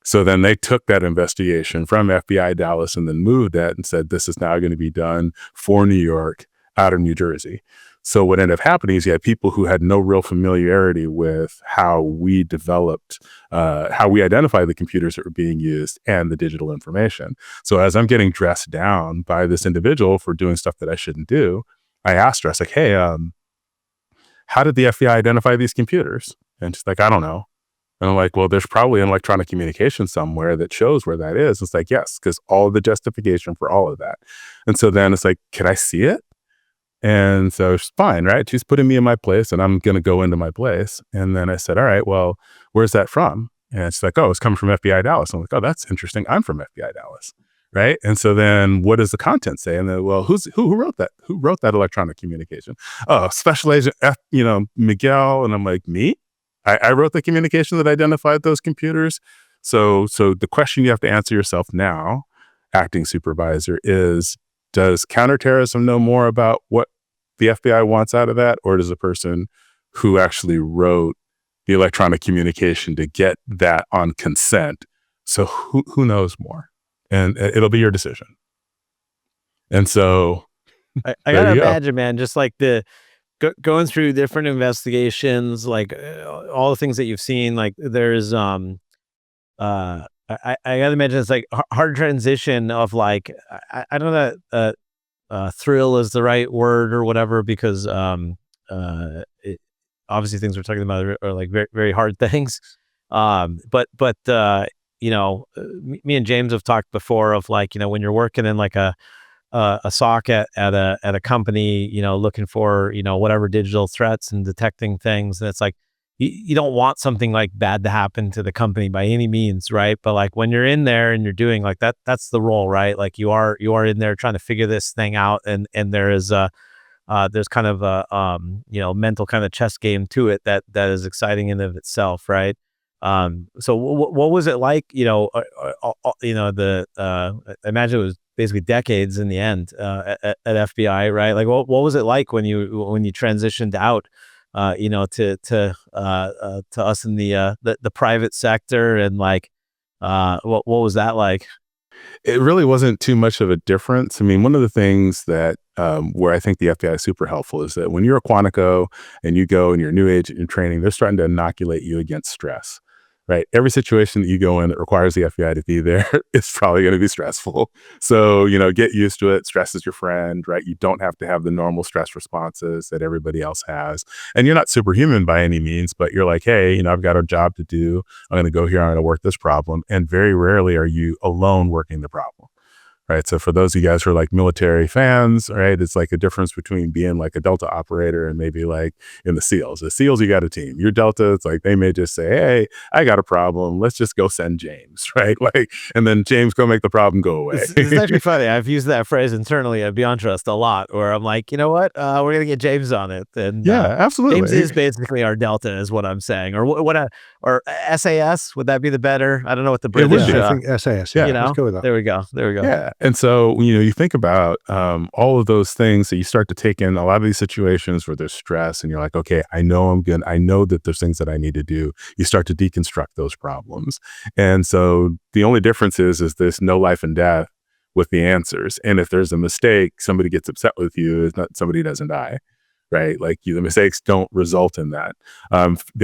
So then they took that investigation from FBI Dallas and then moved that and said, this is now going to be done for New York out of New Jersey. So what ended up happening is you had people who had no real familiarity with how we developed, how we identified the computers that were being used and the digital information. So as I'm getting dressed down by this individual for doing stuff that I shouldn't do, I asked her, I was like, hey, how did the FBI identify these computers? And she's like, I don't know. And I'm like, well, there's probably an electronic communication somewhere that shows where that is. It's like, yes, because all of the justification for all of that. And so then it's like, can I see it? And so she's fine, right? She's putting me in my place, and I'm going to go into my place. And then I said, all right, well, where's that from? And she's like, oh, it's coming from FBI Dallas. I'm like, oh, that's interesting. I'm from FBI Dallas, right? And so then what does the content say? And then, well, who wrote that? Who wrote that electronic communication? Oh, Special Agent Miguel. And I'm like, me? I wrote the communication that identified those computers. So the question you have to answer yourself now, acting supervisor, is, does counterterrorism know more about what the FBI wants out of that, or does the person who actually wrote the electronic communication to get that on consent? So who knows more? And it'll be your decision. And so I gotta imagine, man, just like going through different investigations, like all the things that you've seen, like there's I gotta imagine it's like hard transition of like, I don't know that thrill is the right word or whatever, because obviously things we're talking about are like very, very hard things. But me and James have talked before of like, when you're working in like a SOC at a company, looking for, whatever digital threats and detecting things. And it's like, you don't want something like bad to happen to the company by any means, right? But like when you're in there and you're doing like that, that's the role, right? Like you are in there trying to figure this thing out, and there is there's kind of a mental kind of chess game to it that is exciting in of itself, right? So what was it like? I imagine it was basically decades in the end at FBI, right? Like what was it like when you transitioned out? To us in the private sector, and like What was that like? It really wasn't too much of a difference. I mean, one of the things that where I think the FBI is super helpful is that when you're a Quantico and you go and you're a new agent in training, they're starting to inoculate you against stress, right? Every situation that you go in that requires the FBI to be there is probably going to be stressful. So, get used to it. Stress is your friend, right? You don't have to have the normal stress responses that everybody else has. And you're not superhuman by any means, but you're like, hey, I've got a job to do. I'm going to go here. I'm going to work this problem. And very rarely are you alone working the problem. Right. So for those of you guys who are like military fans, right, it's like a difference between being like a Delta operator and maybe like in the SEALs. The SEALs, you got a team. Your Delta, it's like they may just say, hey, I got a problem. Let's just go send James. Right. And then James go make the problem go away. It's actually funny. I've used that phrase internally at Beyond Trust a lot where I'm like, you know what? We're going to get James on it. And yeah, absolutely. James is basically our Delta is what I'm saying. Or SAS, would that be the better? I don't know what the British. I think SAS. Yeah, let's go with that. There we go. Yeah. And so, you think about all of those things that you start to take in a lot of these situations where there's stress and you're like, okay, I know that there's things that I need to do. You start to deconstruct those problems. And so the only difference is there's no life and death with the answers. And if there's a mistake, somebody gets upset with you, it's not somebody doesn't die. Right? Like the mistakes don't result in that.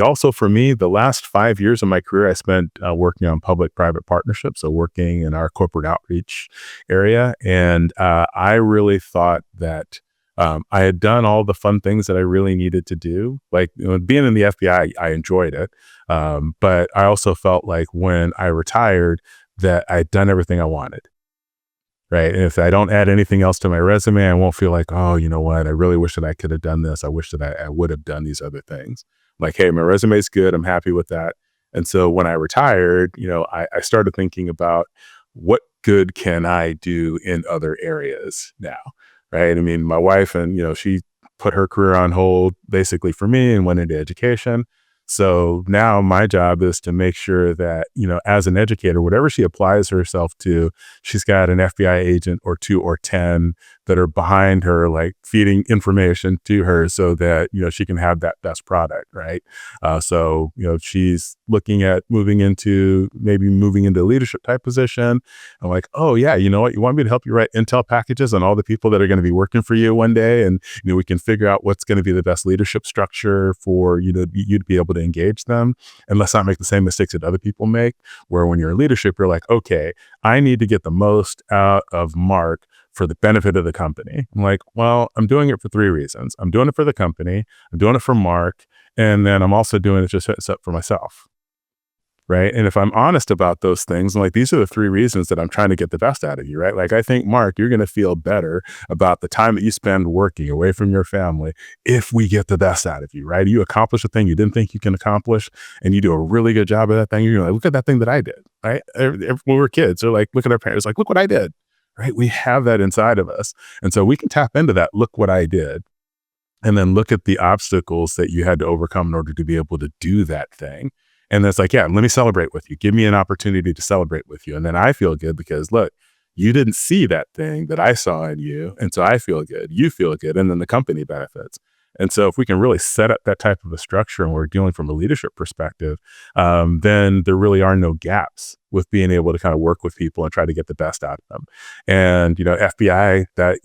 Also for me, the last 5 years of my career, I spent working on public-private partnerships. So working in our corporate outreach area. And I really thought that I had done all the fun things that I really needed to do. Like being in the FBI, I enjoyed it. But I also felt like when I retired that I'd done everything I wanted. Right. And if I don't add anything else to my resume, I won't feel like, oh, you know what? I really wish that I could have done this. I wish that I would have done these other things. Like, hey, my resume is good. I'm happy with that. And so when I retired, I started thinking about what good can I do in other areas now? Right. I mean, my wife and, she put her career on hold basically for me and went into education. So now my job is to make sure that, as an educator, whatever she applies herself to, she's got an FBI agent or 2 or 10 that are behind her, like feeding information to her so that, she can have that best product. Right. So, she's looking at moving into a leadership type position. I'm like, oh yeah, you know what? You want me to help you write intel packages on all the people that are going to be working for you one day. And, we can figure out what's going to be the best leadership structure for, you to be able to engage them. And let's not make the same mistakes that other people make, where when you're in leadership, you're like, okay, I need to get the most out of Mark for the benefit of the company. I'm like, well, I'm doing it for 3 reasons. I'm doing it for the company. I'm doing it for Mark. And then I'm also doing it just for myself. Right. And if I'm honest about those things, I'm like, these are the 3 reasons that I'm trying to get the best out of you. Right. Like, I think, Mark, you're going to feel better about the time that you spend working away from your family if we get the best out of you. Right. You accomplish a thing you didn't think you can accomplish and you do a really good job of that thing. You're like, look at that thing that I did. Right. When we were kids, they're like, look at our parents, like, look what I did. Right. We have that inside of us. And so we can tap into that. Look what I did. And then look at the obstacles that you had to overcome in order to be able to do that thing. And it's like, yeah, let me celebrate with you. Give me an opportunity to celebrate with you. And then I feel good because, look, you didn't see that thing that I saw in you. And so I feel good. You feel good. And then the company benefits. And so if we can really set up that type of a structure and we're dealing from a leadership perspective, then there really are no gaps with being able to kind of work with people and try to get the best out of them. And, FBI, that,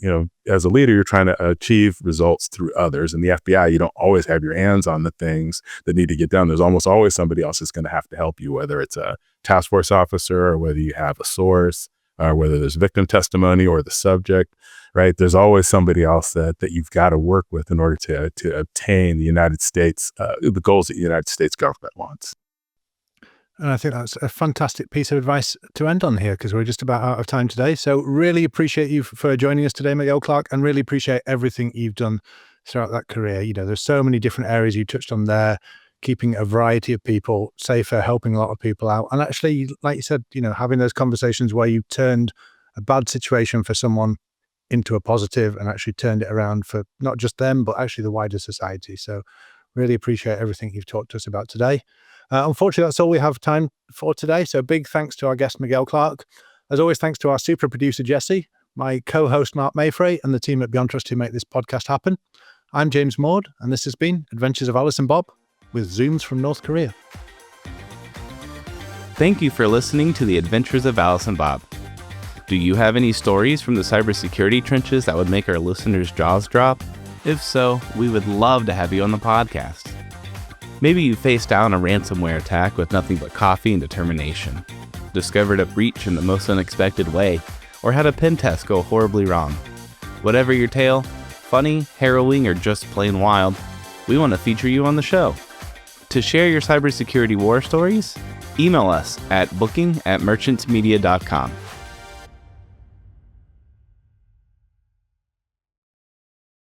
as a leader, you're trying to achieve results through others. And the FBI, you don't always have your hands on the things that need to get done. There's almost always somebody else that's going to have to help you, whether it's a task force officer or whether you have a source or whether there's victim testimony or the subject, right? There's always somebody else that you've got to work with in order to obtain the United States, the goals that the United States government wants. And I think that's a fantastic piece of advice to end on here because we're just about out of time today. So really appreciate you for joining us today, Miguel Clark, and really appreciate everything you've done throughout that career. There's so many different areas you touched on there, keeping a variety of people safer, helping a lot of people out. And actually, like you said, having those conversations where you turned a bad situation for someone into a positive and actually turned it around for not just them, but actually the wider society. So really appreciate everything you've talked to us about today. Unfortunately, that's all we have time for today. So big thanks to our guest, Miguel Clark. As always, thanks to our super producer, Jesse, my co-host, Mark Mayfrey, and the team at Beyond Trust who make this podcast happen. I'm James Maud, and this has been Adventures of Alice and Bob with Zooms from North Korea. Thank you for listening to the Adventures of Alice and Bob. Do you have any stories from the cybersecurity trenches that would make our listeners' jaws drop? If so, we would love to have you on the podcast. Maybe you faced down a ransomware attack with nothing but coffee and determination, discovered a breach in the most unexpected way, or had a pen test go horribly wrong. Whatever your tale, funny, harrowing, or just plain wild, we want to feature you on the show. To share your cybersecurity war stories, email us at booking@merchantsmedia.com.